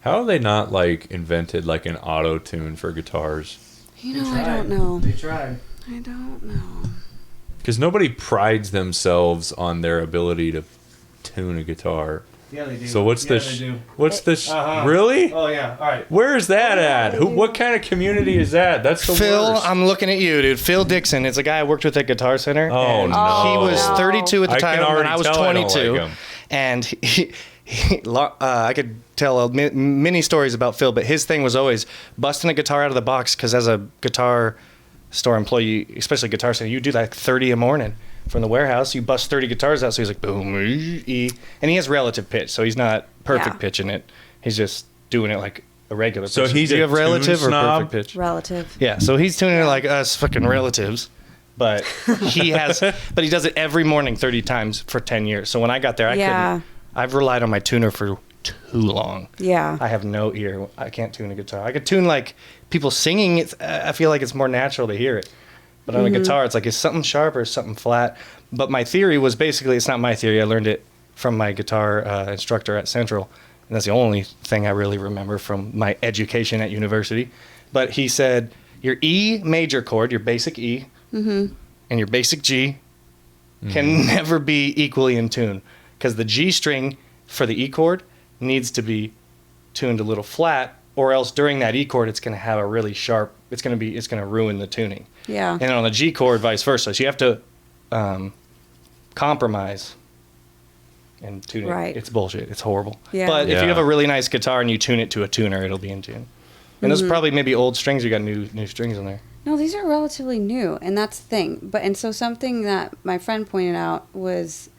How have they not like invented like an auto tune for guitars? I don't know. They tried. I don't know. Because nobody prides themselves on their ability to tune a guitar. Yeah, they do. So what's yeah, this? They do. What's this? Uh-huh. Really? Oh yeah. All right. Where is that at? Who? What kind of community is that? That's the Phil, worst. I'm looking at you, dude. Phil Dixon. It's a guy I worked with at Guitar Center. Oh, and no. He was 32 at the I time can when already I was tell I don't 22, like him. and I could tell many stories about Phil, but his thing was always busting a guitar out of the box. Because as a guitar store employee, especially Guitar Center, you do like 30 a morning. From the warehouse, you bust 30 guitars out, so he's like, boom, E. And he has relative pitch, so he's not perfect pitching it. He's just doing it like a regular pitch. So he's Do you have relative or snob? perfect pitch? Relative. Yeah, so he's tuning it like us fucking relatives. But he does it every morning 30 times for 10 years. So when I got there, I've relied on my tuner for too long. Yeah. I have no ear. I can't tune a guitar. I could tune like people singing. I feel like it's more natural to hear it. But on a guitar, it's like, is something sharp or something flat? But my theory was basically, it's not my theory. I learned it from my guitar instructor at Central. And that's the only thing I really remember from my education at university. But he said, your E major chord, your basic E, and your basic G can never be equally in tune. Because the G string for the E chord needs to be tuned a little flat, or else during that E chord, it's going to have a really sharp, it's going to ruin the tuning. Yeah. And on the G chord, vice versa. So you have to compromise and tune it. Right. It's bullshit. It's horrible. Yeah. But if Yeah. you have a really nice guitar and you tune it to a tuner, it'll be in tune. And those are probably maybe old strings. You got new strings on there. No, these are relatively new, and that's the thing. And so something that my friend pointed out was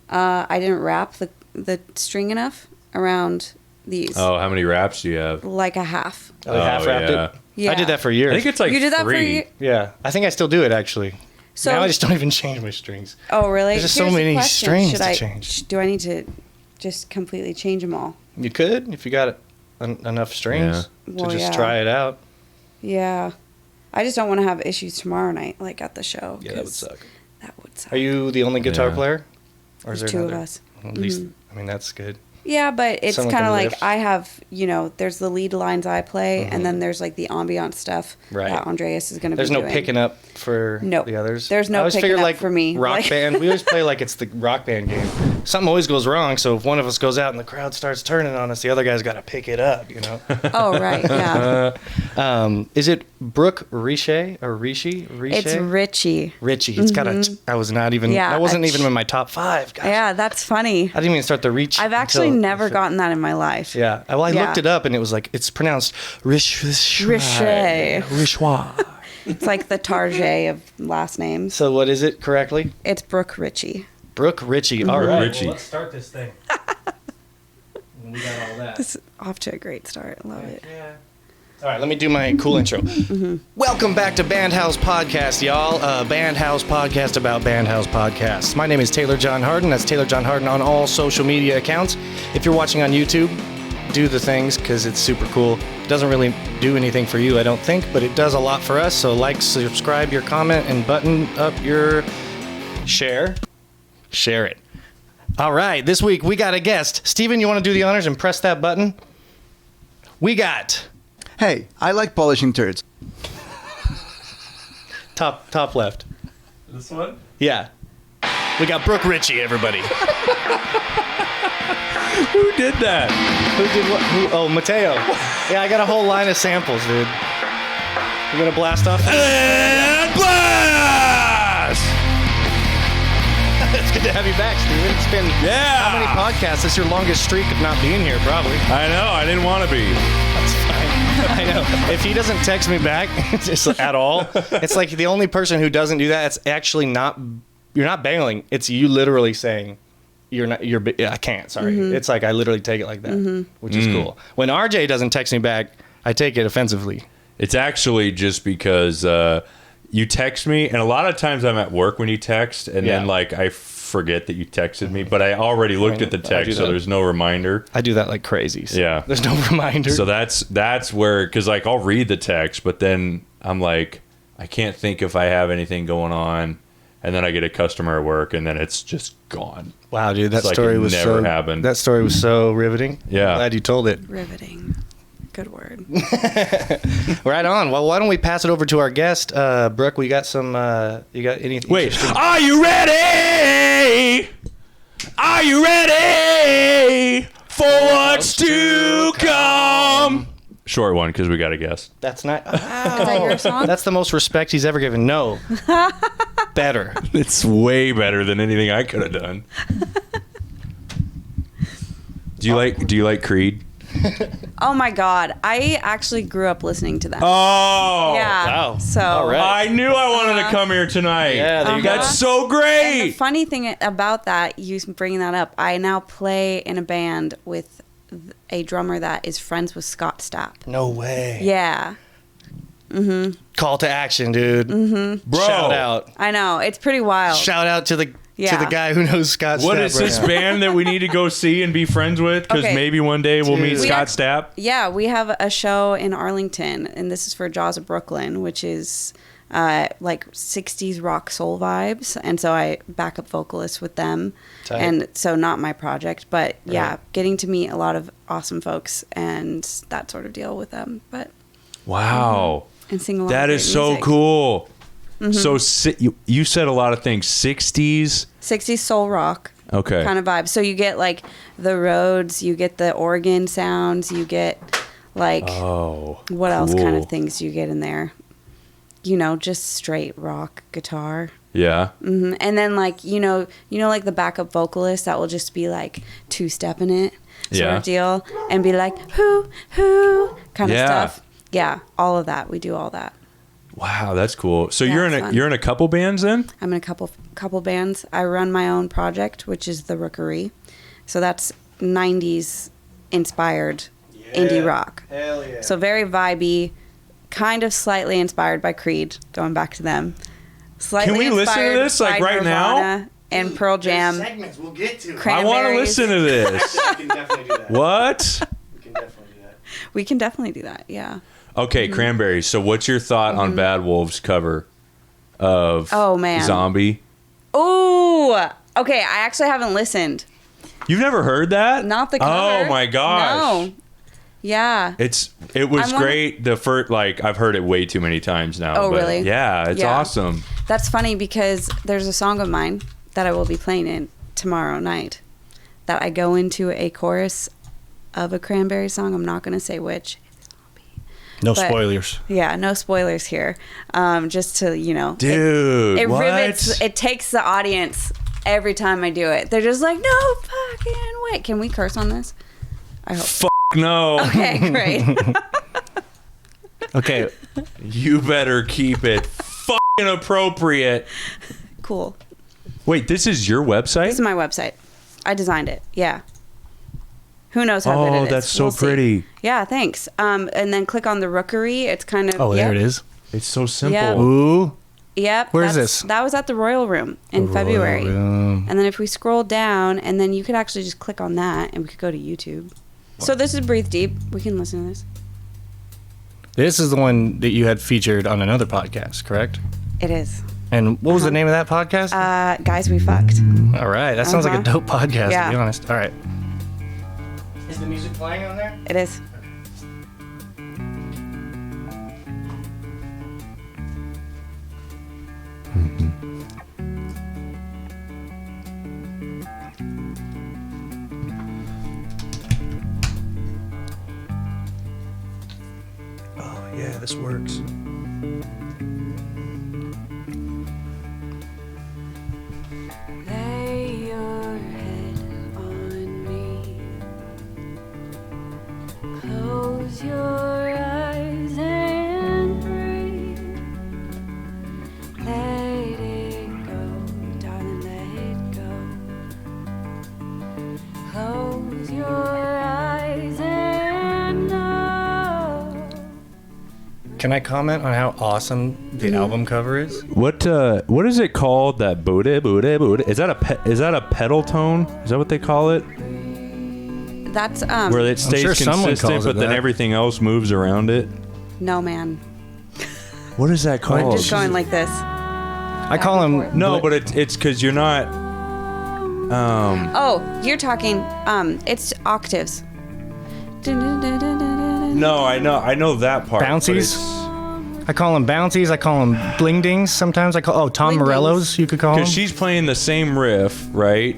I didn't wrap the string enough around these. Oh, how many wraps do you have? Like a half. Oh, half wrapped yeah. it. Yeah. I did that for years. I think it's like You did that for 3. you? Yeah, I think I still do it actually. So now I just don't even change my strings. Oh, really? There's just so Here's the many question. strings Should to I, change. Do I need to just completely change them all? You could if you got enough strings Well, to just yeah. try it out. Yeah. I just don't want to have issues tomorrow night, like at the show. Yeah, that would 'cause suck. That would suck. Are you the only guitar Yeah. player? Or There's is there two of another? us. At least, I mean, that's good. Yeah, but it's Someone kind of can like lift. I have, there's the lead lines I play, and then there's like the ambient stuff Right. that Andreas is going to be There's doing. no picking up for Nope. the others. There's no I always picking figured up like for me. Rock Like- band. We always play like it's the rock band game. Something always goes wrong, so if one of us goes out and the crowd starts turning on us, the other guy's got to pick it up. Oh, right, yeah. Is it Brooke Richey or Richey? It's Richie. Richie. It's got a. I was not even. Yeah, I wasn't a even in my top 5. Gosh. Yeah, that's funny. I didn't even start the reach. I've actually until- never gotten that in my life. Yeah. Well, I Yeah. looked it up and it was like it's pronounced Richey. Richey. It's like the Tarjay of last names. So what is it correctly? It's Brooke Richey. Brooke Richey. All right. Richey. Well, let's start this thing. We got all that. It's off to a great start. Love it. Yeah. All right, let me do my cool intro. Welcome back to BandHouse Podcast, y'all. BandHouse Podcast about BandHouse Podcasts. My name is Taylor John Hardin. That's Taylor John Hardin on all social media accounts. If you're watching on YouTube, do the things because it's super cool. It doesn't really do anything for you, I don't think, but it does a lot for us. So like, subscribe, your comment, and button up your share. Share it. All right, this week we got a guest. Steven, you want to do the honors and press that button? We got... Hey, I like polishing turds. Top left. This one? Yeah. We got Brooke Richey, everybody. Who did that? Who did what? Oh, Mateo. Yeah, I got a whole line of samples, dude. You gonna blast off? And blast! It's good to have you back, Steven. It's been how many podcasts? It's your longest streak of not being here, probably. I know. I didn't want to be. That's fine. I know. If he doesn't text me back just at all, it's like the only person who doesn't do that. It's actually not. You're not bailing. It's you literally saying, "You're not. You're. I can't. Sorry." It's like I literally take it like that, which is cool. When RJ doesn't text me back, I take it offensively. It's actually just because you text me, and a lot of times I'm at work when you text, and then like I forget that you texted me, but I already looked at the text, so there's no reminder. I do that like crazy. So Yeah. there's no reminder. So that's where, because like I'll read the text, but then I'm like, I can't think if I have anything going on, and then I get a customer at work, and then it's just gone. Wow, dude, that It's like story it was never so happened. That story was so riveting. Yeah. I'm glad you told it. Riveting. Good word. Right on. Well, why don't we pass it over to our guest, Brooke? We got some. You got anything? Wait, are you ready? Are you ready for what's to come? Short one because we got a guest. That's not. Is that your song? That's the most respect he's ever given. No. Better. It's way better than anything I could have done. Do you like Creed? Oh my God. I actually grew up listening to them. Oh, yeah. wow. So All right. I knew I wanted to come here tonight. Yeah, there you go. That's so And great. the funny thing about that, you bringing that up, I now play in a band with a drummer that is friends with Scott Stapp. No way. Yeah. Call to action, dude. Bro, Shout out. I know. It's pretty wild. Shout out to the Yeah. guy who knows Scott Stapp. what is right this now. band that we need to go see and be friends with? Because Okay. maybe one day we'll meet Dude. Scott Stapp. Yeah, we have a show in Arlington, and this is for Jaws of Brooklyn, which is like 60s rock soul vibes. And so I back up vocalist with them. Tight. And so not my project, but yeah, Right. getting to meet a lot of awesome folks and that sort of deal with them. But Wow. and sing a lot That of is great so music. cool. So you said a lot of things. 60s. 60s soul rock. Okay. Kind of vibe. So you get like the Rhodes, you get the organ sounds, you get like Oh. what else kind cool. of things you get in there? You know, just straight rock guitar. Yeah. And then like like the backup vocalist that will just be like two-stepping it sort Yeah. of deal and be like who kind of Yeah. stuff. Yeah, all of that. We do all that. Wow, that's cool. So Yeah, you're it's in fun. you're in a couple bands then? I'm in a couple bands. I run my own project, which is the Rookery. So that's 90s inspired indie rock. Hell yeah. So very vibey, kind of slightly inspired by Creed, going back to them. Slightly Can we listen to inspired this, like, by right now? Nirvana and Pearl Jam. segments we'll get to. I want to Cranberries. listen to this. We can definitely do that. What? We can definitely do that. We can definitely do that, yeah. Okay, Cranberries. So what's your thought on Bad Wolves' cover of Oh, man. Zombie? Ooh, okay, I actually haven't listened. You've never heard that? Not the cover. Oh my gosh. No. Yeah. It was I'm on- great. The first, like, I've heard it way too many times now. Oh, but really? Yeah, it's Yeah. awesome. That's funny because there's a song of mine that I will be playing in tomorrow night that I go into a chorus of a Cranberry song. I'm not going to say which. No But- spoilers. Yeah, no spoilers here. Just to, Dude, it what? rivets, it takes the audience every time I do it. They're just like, no fucking way. Can we curse on this? I hope. No. Okay, great. Okay. You better keep it fucking appropriate. Cool. Wait, this is your website? This is my website. I designed it. Yeah. Who knows how good it Oh, is? that's so We'll see. pretty. Yeah, thanks. And then click on the Rookery. It's kind of. Oh, there it is. It's so simple. Yeah. Ooh. Yep. Where is that's- this? That was at the Royal Room in February. Room. And then if we scroll down, and then you could actually just click on that, and we could go to YouTube. So this is Breathe Deep. We can listen to this. This is the one that you had featured on another podcast, correct? It is. And what was the name of that podcast? Guys, we fucked. All right. That sounds like a dope podcast, Yeah. to be honest. All right. Is the music playing on there? It is. Oh, yeah, this works. Lay your head on me. Close your eyes and breathe. Let it go, darling, let it go. Close your eyes and know. Can I comment on how awesome the album cover is? What is it called? That booty? Is that a pedal tone? Is that what they call it? That's Where it stays sure someone consistent, calls it but then that. everything else moves around it. no, man. What is that called? Just going like this. I call them... No, but it's because you're not... Oh, you're talking... it's octaves. No, I know that part. Bouncies? I call them bouncies. I call them bling dings sometimes. Tom Bling Morello's, dings. you could call them. Because she's playing the same riff, right?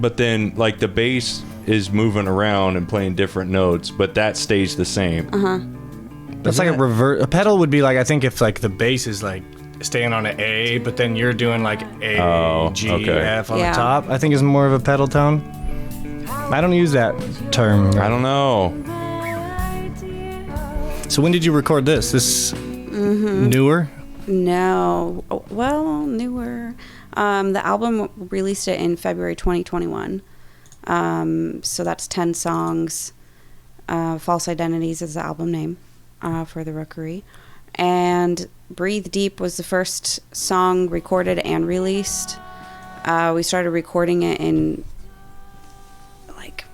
But then, like, the bass is moving around and playing different notes, but that stays the same. That's like a revert. A pedal would be like, I think if like the bass is like staying on an A, but then you're doing like A, G, F on the top, I think is more of a pedal tone. I don't use that term. I don't know. So when did you record this? This newer? No. Well, newer. The album released it in February 2021. So that's 10 songs. False Identities is the album name for the Rookery. And Breathe Deep was the first song recorded and released. We started recording it in like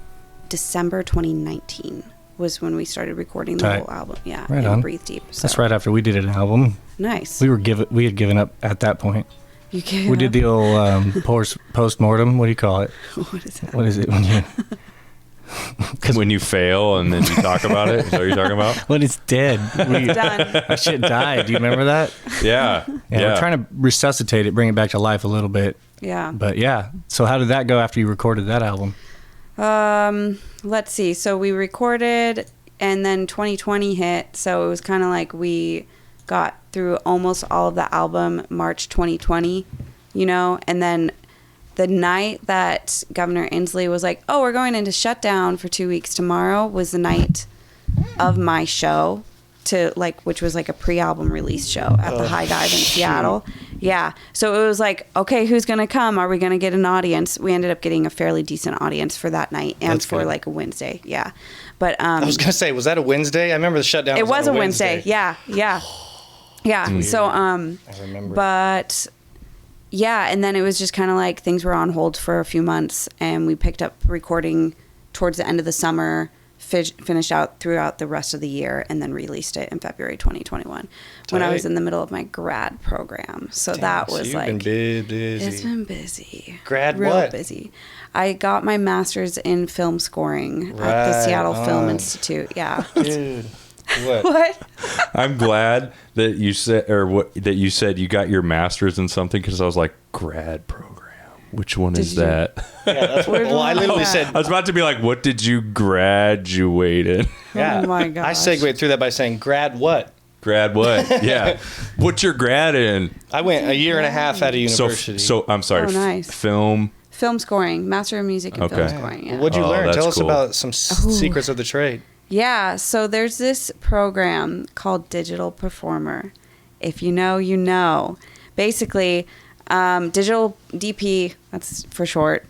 December 2019 was when we started recording the whole album. Yeah, right on. Breathe Deep. So. That's right after we did an album. Nice. We had given up at that point. We did the old post-mortem. What do you call it? What is that? What is it when you... When you fail and then you talk about it? Is that what you're talking about? When it's dead. Done. Our shit died. Do you remember that? Yeah. We're trying to resuscitate it, bring it back to life a little bit. Yeah. But yeah. So how did that go after you recorded that album? Let's see. So we recorded and then 2020 hit. So it was kind of like we got through almost all of the album March 2020, and then the night that Governor Inslee was like, oh, we're going into shutdown for 2 weeks tomorrow was the night of my show which was like a pre-album release show at the High Dive in Seattle. Yeah. So it was like, okay, who's going to come? Are we going to get an audience? We ended up getting a fairly decent audience for that night and for like a Wednesday. Yeah. But I was going to say, was that a Wednesday? I remember the shutdown was a Wednesday. Yeah. Yeah. Yeah. So, I remember. But yeah, and then it was just kind of like things were on hold for a few months and we picked up recording towards the end of the summer, finished out throughout the rest of the year, and then released it in February 2021 when I was in the middle of my grad program. So that was like... You've been busy. It's been busy. Grad Real what? busy. I got my master's in film scoring at the Seattle Film Institute. Yeah. Dude. What? What? I'm glad that you said you got your master's in something, because I was like, grad program. Which one is that? Yeah, that's what, well, I literally said... I was about to be like, what did you graduate in? Yeah. Oh my gosh. I segued through that by saying, grad what? Grad what? Yeah. What's your grad in? I went a year and a half out of university. So I'm sorry. Oh, nice. Film scoring. Master of Music and Film Scoring. Yeah. What'd you learn? Tell us cool. about some secrets of the trade. Yeah, so there's this program called Digital Performer. If you know, you know. Basically, digital DP, that's for short.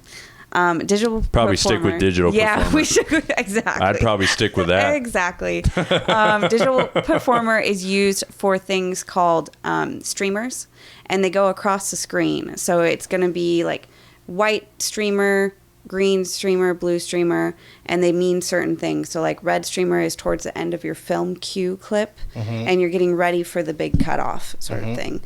Digital probably Performer. stick with Digital Performer. Yeah, we should. Exactly. I'd probably stick with that. Exactly. Digital Performer is used for things called streamers, and they go across the screen. So it's going to be like white streamer, green streamer, blue streamer, and they mean certain things. So like red streamer is towards the end of your film cue clip, and you're getting ready for the big cutoff sort of thing.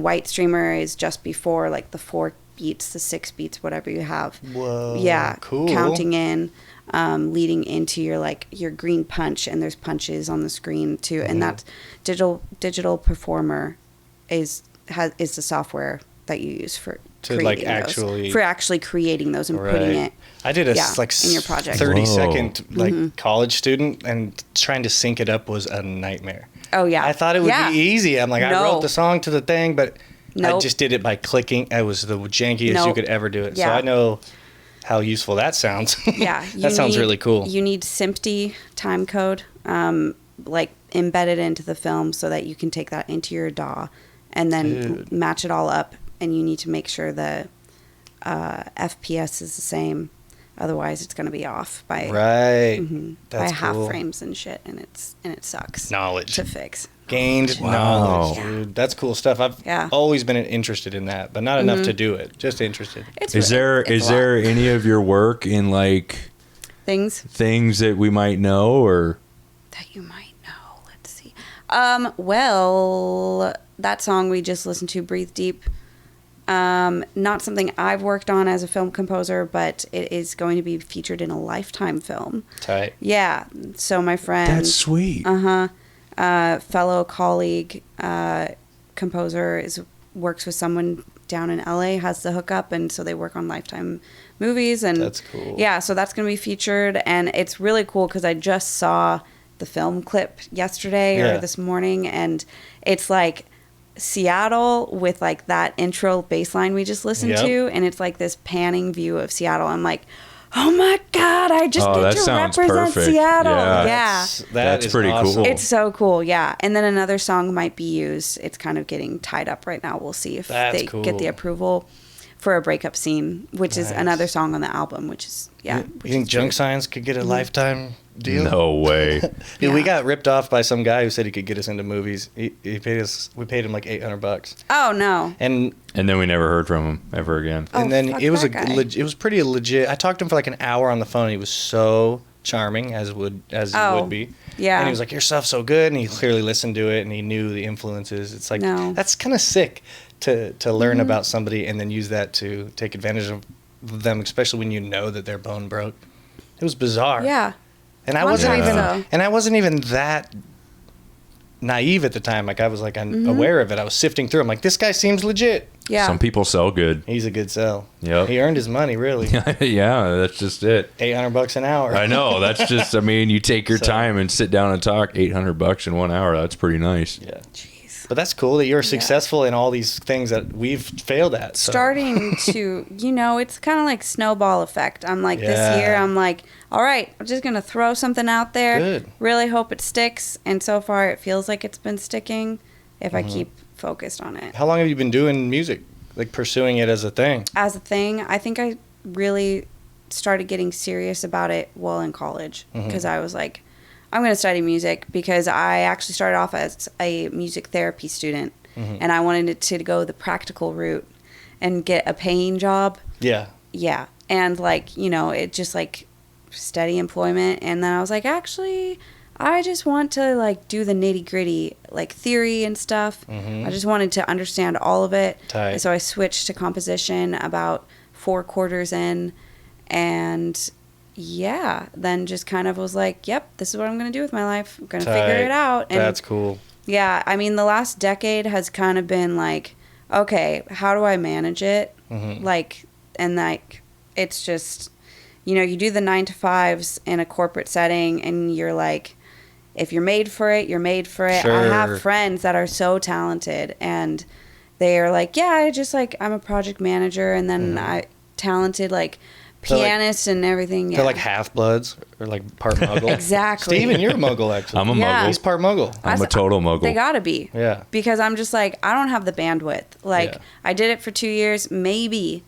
White streamer is just before like the 4 beats, the 6 beats, whatever you have. Whoa, yeah, cool. Counting in, leading into your green punch, and there's punches on the screen too. And that's digital Performer is the software that you use for actually creating those and putting it. I did a in your project. 30-second college student, and trying to sync it up was a nightmare. Oh yeah, I thought it would be easy. I'm like, I wrote the song to the thing, but I just did it by clicking. It was the jankiest you could ever do it. Yeah. So I know how useful that sounds. Yeah, that sounds really cool. You need SMPTE time code, like embedded into the film, so that you can take that into your DAW and then match it all up. And you need to make sure the FPS is the same. Otherwise, it's going to be off by by half frames and shit, and it sucks. Knowledge to fix. Gained knowledge, dude. That's cool stuff. I've always been interested in that, but not enough to do it. Just interested. Is there any of your work in like things that we might know, or that you might know? Let's see. Well, that song we just listened to, Breathe Deep. Not something I've worked on as a film composer, but it is going to be featured in a Lifetime film. Tight. Yeah. So my friend, That's sweet. fellow colleague, composer works with someone down in LA, has the hookup, and so they work on Lifetime movies. And That's cool. Yeah, so that's going to be featured, and it's really cool because I just saw the film clip yesterday or this morning, and it's like Seattle with like that intro bass line we just listened to, and it's like this panning view of Seattle. I'm like, oh my God, I just get to represent Seattle. Yeah. That's pretty awesome. cool. It's so cool, yeah. And then another song might be used. It's kind of getting tied up right now. We'll see if they get the approval for a breakup scene, which is another song on the album, which is, You think Junk Science could get a Lifetime deal? No way. Dude, we got ripped off by some guy who said he could get us into movies. We paid him like $800. Oh, no. And then we never heard from him ever again. and then fuck it was that guy. it was pretty legit. I talked to him for like an hour on the phone. And he was so charming, as he would be. Yeah. And he was like, "Your stuff's so good," and he clearly listened to it and he knew the influences. It's like that's kind of sick to learn about somebody and then use that to take advantage of them, especially when you know that they're bone broke. It was bizarre. Yeah. And I wasn't even So. that naive at the time. Like I was like aware of it. I was sifting through. I'm like, this guy seems legit. Yeah. Some people sell good. He's a good sell. Yep. He earned his money, really. Yeah, that's just it. $800 an hour. I know. That's just, I mean, you take your time and sit down and talk. $800 in 1 hour. That's pretty nice. Yeah. Jeez. But that's cool that you're successful in all these things that we've failed at. So. Starting to, it's kind of like snowball effect. I'm like, this year, I'm like, all right, I'm just going to throw something out there. Good. Really hope it sticks. And so far, it feels like it's been sticking if I keep focused on it. How long have you been doing music? Like pursuing it as a thing? As a thing, I think I really started getting serious about it while in college because I was like, I'm going to study music because I actually started off as a music therapy student and I wanted it to go the practical route and get a paying job. Yeah. Yeah. And like, it just like steady employment. And then I was like, actually, I just want to like do the nitty gritty, like theory and stuff. I just wanted to understand all of it. Tight. And so I switched to composition about 4 quarters in, and then just kind of was like, yep, this is what I'm going to do with my life. I'm going to figure it out. And that's cool. yeah, I mean, the last decade has kind of been like, okay, how do I manage it? Like, and like, it's just, you do the 9-to-5s in a corporate setting and you're like, if you're made for it, you're made for it. Sure. I have friends that are so talented and they are like, yeah, I'm a project manager and then I talented like pianist and everything. Yeah. They're like half-bloods or like part Muggle. Exactly. Steven, you're a Muggle, actually. I'm a Yeah. muggle. He's part Muggle. I'm a total muggle. They gotta be. Yeah. Because I'm just like, I don't have the bandwidth. Like, Yeah. I did it for 2 years. Maybe,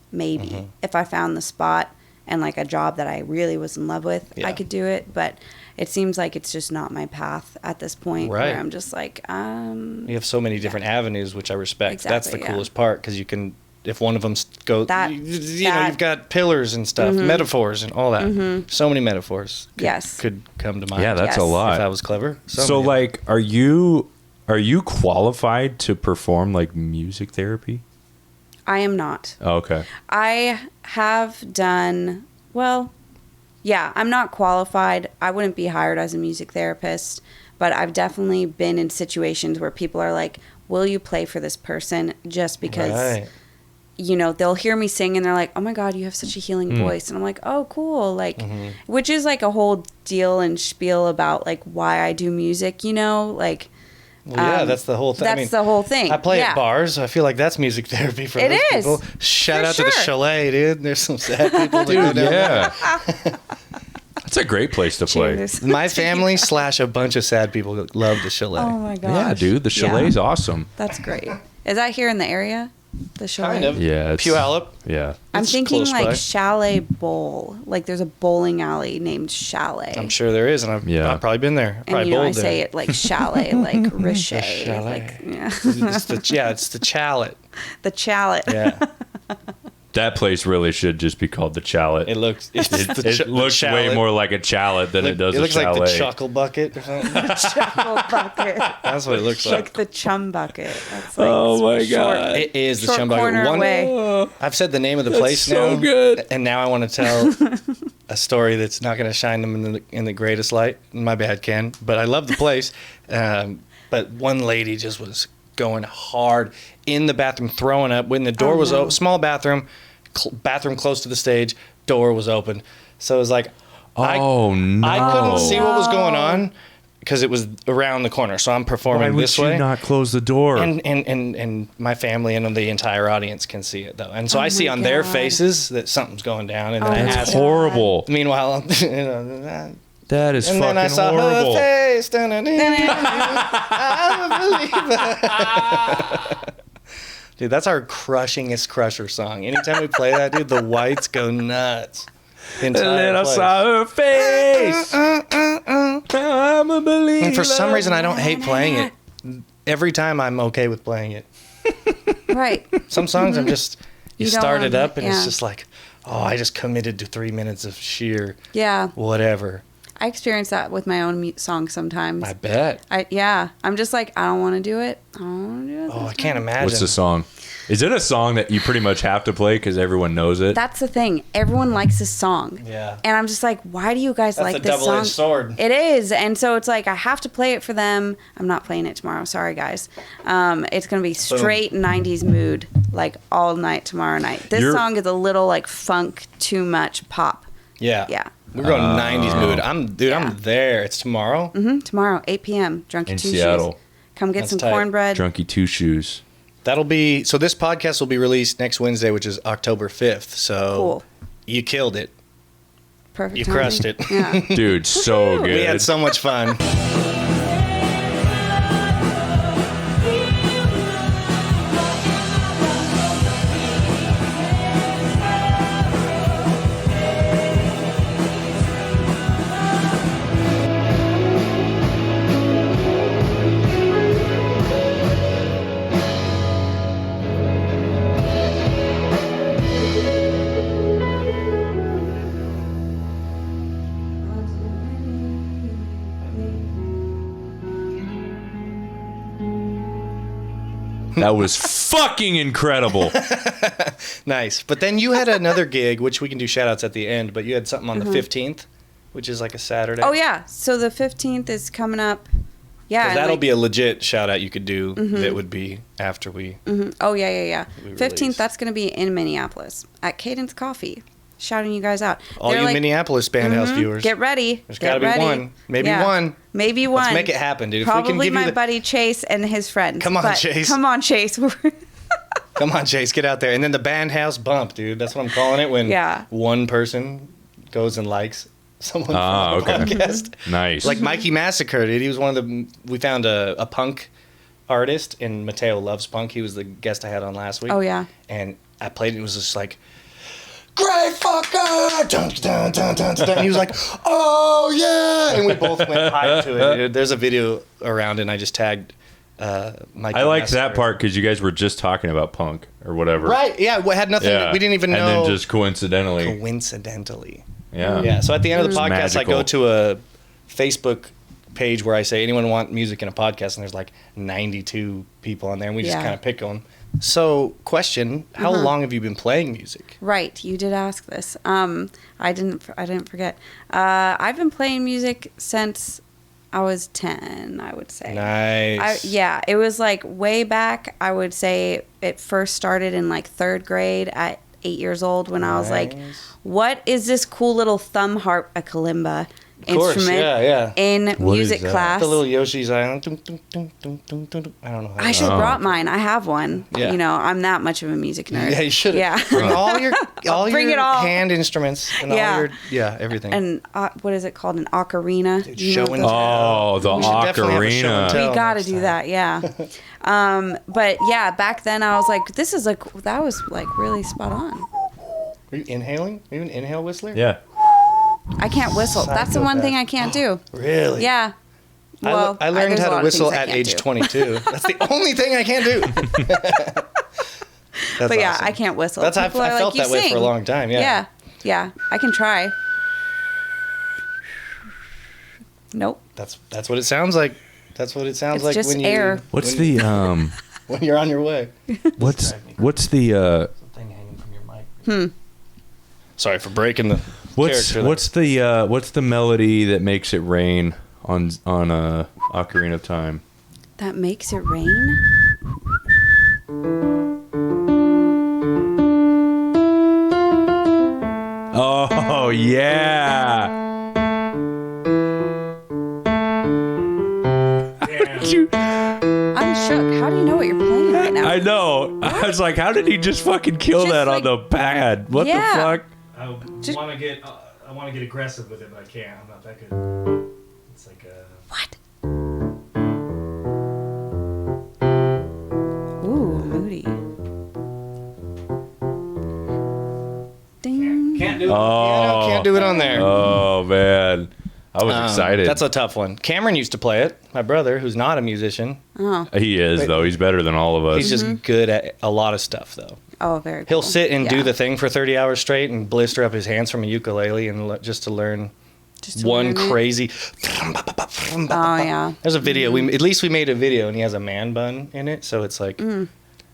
if I found the spot and like a job that I really was in love with, Yeah. I could do it. But it seems like it's just not my path at this point. Right. Where I'm just like, You have so many different avenues, which I respect. That's the Exactly, yeah. coolest part because you can, if one of them goes, That- you've got pillars and stuff, metaphors and all that. So many metaphors. Could come to mind. Yeah, that's a Yes. lot. If I was clever. So many. like, are you qualified to perform like music therapy? I am not. Oh, okay. I have done, I'm not qualified. I wouldn't be hired as a music therapist, but I've definitely been in situations where people are like, will you play for this person just because, Right. they'll hear me sing and they're like, oh my God, you have such a healing voice. And I'm like, oh, cool. Like, which is like a whole deal and spiel about like why I do music, like. Well, that's the whole thing. That's the whole thing. I play Yeah. at bars. I feel like that's music therapy for It those is. people. Shout For out to the sure. Chalet, dude. There's some sad people that go down there. Yeah. That's a great place to play. Cheers. My family / a bunch of sad people love the Chalet. Oh my gosh. Yeah, dude. The Chalet's awesome. That's great. Is that here in the area? The chalet? Kind of. Yeah. It's, Puyallup. Yeah. I'm It's thinking close like by. Chalet Bowl. Like there's a bowling alley named Chalet. I'm sure there is, and I've probably been there. And Probably I bowled there. say it like chalet, like richet. Chalet. Like, yeah. It's the chalet. The chalet. Yeah. That place really should just be called the Chalet. It looks It looks way more like a chalet than it does It a looks chalet. like the chuckle bucket or something. Chuckle bucket. That's what it looks Like like. the chum bucket. That's like Oh my short- God. It is the short chum bucket. corner away. I've said the name of the place so now. good. And now I want to tell a story that's not going to shine them in the greatest light. My bad, Ken. But I love the place. But one lady just was going hard in the bathroom, throwing up when the door was open. Small bathroom, bathroom close to the stage, door was open. So it was like, Oh, no. I couldn't see what was going on because it was around the corner. So I'm performing Why this would way. you not close the door? And my family and the entire audience can see it though, and so I see on their God. faces that something's going down. And then I That's ask, horrible. meanwhile, That is and fucking then I saw horrible. her face. I believe it. Dude, that's our crushingest crusher song. Anytime we play that, dude, the whites go nuts. The And entire then I place. saw her face. I'm a believer. And for some reason, I don't hate playing it. Every time, I'm okay with playing it. Right. Some songs, I'm just you You don't start want it up, and yeah. it's just like, oh, I just committed to 3 minutes of sheer Yeah. whatever. I experience that with my own songs sometimes. I bet. I'm just like, I don't want to do it. I don't want to do it. Oh, I can't imagine. What's the song? Is it a song that you pretty much have to play because everyone knows it? That's the thing. Everyone likes this song. Yeah. And I'm just like, why do you guys That's like a this song? double-edged sword. It is. And so it's like, I have to play it for them. I'm not playing it tomorrow. Sorry, guys. It's going to be straight 90s mood, like all night tomorrow night. This song is a little like funk, too much pop. Yeah. Yeah. We're going 90s mood. I'm there. It's tomorrow. Tomorrow, 8 p.m. Drunky In Two Seattle. Shoes. Come get That's some tight. cornbread. Drunky Two Shoes. That'll be so. This podcast will be released next Wednesday, which is October 5th. So Cool. you killed it. Perfect. You timing. crushed it. Yeah. Dude, so good. We had so much fun. That was fucking incredible. Nice. But then you had another gig, which we can do shout outs at the end, but you had something on the 15th, which is like a Saturday. Oh, yeah. So the 15th is coming up. Yeah. 'Cause and, that'll like, be a legit shout out you could do that would be after we. Oh, yeah. we 15th, release. that's going to be in Minneapolis at Cadence Coffee. Shouting you guys out. All They're you like, BandHouse viewers. Get ready. There's Get got to be ready. one. Maybe Yeah. one. Maybe one. Let's make it happen, dude. If we Probably can give my you the, buddy Chase and his friends. Come on, But Chase. Come on, Chase. Come on, Chase, get out there. And then the BandHouse bump, dude. That's what I'm calling it when Yeah. one person goes and likes someone Ah, from the okay. podcast. Nice. Like Mikey Massacre, dude. He was one of the. We found a punk artist, and Mateo loves punk. He was the guest I had on last week. Oh, yeah. And I played it. It was just like, great fucker! Dun, dun, dun, dun, dun. And he was like, oh, yeah! And we both went hype to it. Dude. There's a video around, and I just tagged Mikey I liked Massacre. that part because you guys were just talking about punk or whatever. Right, yeah. We had nothing. Yeah. We didn't even know. And then just coincidentally. Coincidentally. Yeah. Yeah, so at the end of the It's podcast, I magical. go to a Facebook page where I say, anyone want music in a podcast? And there's like 92 people on there, and we just Yeah. kind of pick them. So, question, how long have you been playing music? Right, you did ask this. I didn't forget. I've been playing music since I was 10, I would say. Nice. Yeah, it was like way back. I would say it first started in like 3rd grade at 8 years old when I was like, Nice. what is this cool little thumb harp, a kalimba course, instrument yeah. in What music is that? class? The little Yoshi's Island. Dun, dun, dun, dun, dun, dun, dun. I don't know. How I should have Oh. brought mine. I have one. Yeah. You know, I'm that much of a music nerd. Yeah, you should have. Yeah. Bring all your Bring it all. hand instruments and Yeah. all your everything. And what is it called? An ocarina? Dude, You know show and those- tell. Oh, the We should definitely have a show and ocarina. tell. We got to next do time. that, yeah. But yeah, back then I was like, this is that was like really spot on. Are you inhaling? Are you an inhale whistler? Yeah. I can't whistle. That's the one thing I can't do. Really? Yeah. Well, I learned there's a how lot to of whistle things I at can't age do. 22. That's the only thing I can't do. But yeah, awesome. I can't whistle. I People are felt like, that way sing. for a long time. Yeah. Yeah. I can try. Nope. That's what it sounds like. That's what it sounds It's like just when you. air. What's the when you're on your way? what's the Something hanging from your mic. Sorry for breaking the. what's the melody that makes it rain on Ocarina of Time? That makes it rain? Oh yeah. I'm shook. How do you know what you're playing right now? I know. I was like, how did he just fucking kill Just that like- on the pad? What Yeah. the fuck? I Just- want to get aggressive with it, but I can't. I'm not that good. It's like What? Ooh, moody. Ding. can't do it. Oh. Can't do it on there. Oh man, I was excited. That's a tough one. Cameron used to play it. My brother, who's not a musician, Oh. He is though. He's better than all of us. he's just good at a lot of stuff, though. Oh, very cool. He'll sit and Yeah. do the thing for 30 hours straight and blister up his hands from a ukulele and just to learn Just to one learn it. crazy. Oh, yeah. There's a video. At least we made a video, and he has a man bun in it, so it's like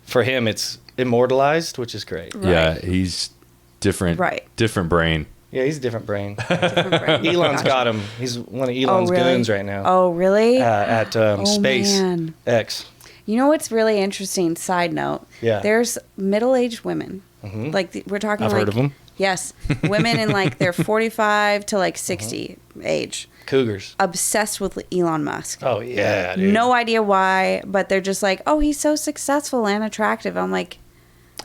for him, it's immortalized, which is great. Yeah, he's different. Right. Different brain. Yeah, he's a different brain. Different brain. Elon's Gotcha. got him. He's one of Elon's really? goons right now. Oh, really? At Space man. X. You know what's really interesting? Side note. Yeah. There's middle-aged women. Like we're talking. I've like, heard of them. Yes, women in like their 45 to like 60 age, Cougars. obsessed with Elon Musk. Oh yeah, dude. No idea why, but they're just like, oh, he's so successful and attractive. I'm like,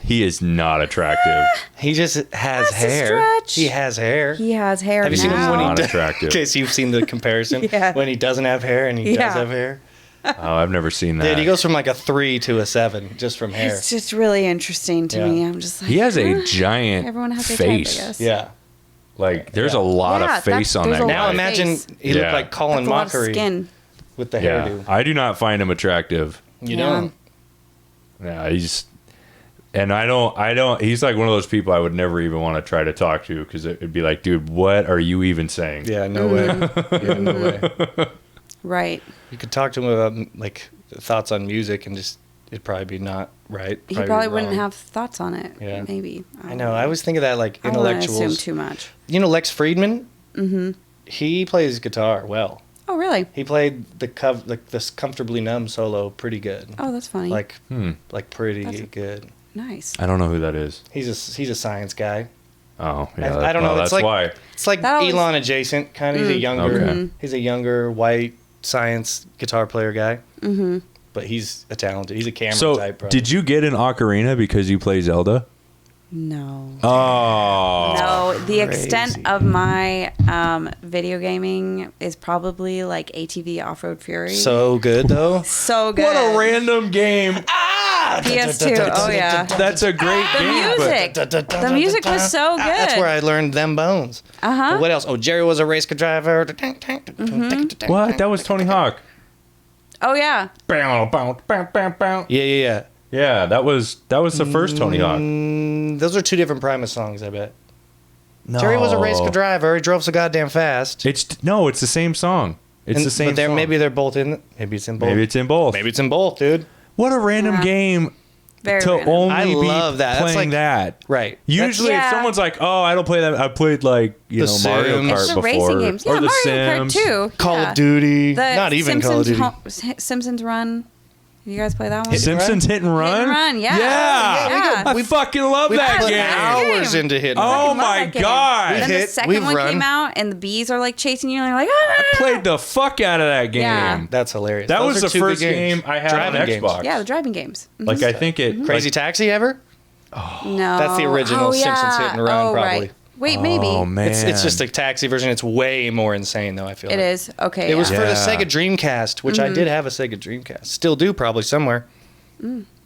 He is not attractive. He just has That's a hair. stretch. He has hair. he has hair Have you now. seen him when he Not does? attractive. In case you've seen the comparison. Yeah. When he doesn't have hair and he does Yeah. have hair. Oh, I've never seen that. Dude, he goes from like a 3 to a 7 just from hair. It's just really interesting to Yeah. me. I'm just like, He has a huh? giant Everyone has their face. type, I guess. Yeah. Like, there's Yeah. a lot Yeah, of face on there's that a guy. Now lot of imagine face. he looked Yeah. like Colin That's a lot of Mockery skin. with the Yeah, hairdo. I do not find him attractive. You Yeah. don't. Yeah, I don't. He's like one of those people I would never even want to try to talk to because it'd be like, dude, what are you even saying? Yeah, no way. Yeah, no way. Right. You could talk to him about like thoughts on music and just it'd probably be not right. He be probably wouldn't wrong. have thoughts on it. Yeah. Maybe. I know. I always think of that like I don't wanna intellectuals. assume too much. You know Lex Friedman? Mm-hmm. He plays guitar well. Oh, really? He played this Comfortably Numb solo pretty good. Oh, that's funny. Like pretty That's good. nice. I don't know who that is. He's a science guy. Oh, yeah. I don't know. Well, It's that's like why. it's like That always- Elon adjacent kind of. Okay. He's a younger white science guitar player guy. Mm-hmm. But he's a talented. He's a camera So, type. Probably. did you get an ocarina because you play Zelda? No. Oh. No, the extent crazy. of my video gaming is probably like ATV Off Road Fury. So good though. So good. What a random game. PS2. Oh yeah. That's a great The game. music. The music was so good. That's where I learned them bones. Uh-huh. What else? Oh, Jerry was a race car driver. What? That was Tony Hawk. Oh yeah. Yeah. Yeah, that was the first Tony Hawk. Those are two different Primus songs, I bet. No. Jerry was a race car driver. He drove so goddamn fast. It's the same song. It's the same But song. maybe they're both in. Maybe it's in both. Maybe it's in both. Maybe it's in both, dude. What a random Yeah. game Very to random. only I be love that. That's playing like- that. Right. Usually, Yeah. if someone's like, "Oh, I don't play that," I played like The Mario Sims. Kart It's the before, racing games. Yeah, or the Mario Sims. Kart too. Call Yeah. of Duty. The Not even Simpsons Call of Duty. Simpsons Run. You guys play that one? Simpsons Hit and Run. Hit and Run, yeah. Yeah. Yeah. We fucking love We that put game. hours into Hit and Run. Oh Love my that game. god! Then the We've second one run. came out, and the bees are like chasing you, and you're like, ah! Played the fuck out of that game. Yeah. That's hilarious. That Those was are the two good first game I had Driving on games. Xbox. Yeah, the driving games. Mhm. Like I think it Crazy Taxi ever? No, That's the original oh, Simpsons Hit and Run, oh, probably. Right. Wait, maybe Oh man, It's just a taxi version. It's way more insane, though, I feel it like. is. Okay, It was yeah. for the Yeah. Sega Dreamcast, which I did have a Sega Dreamcast. Still do, probably somewhere.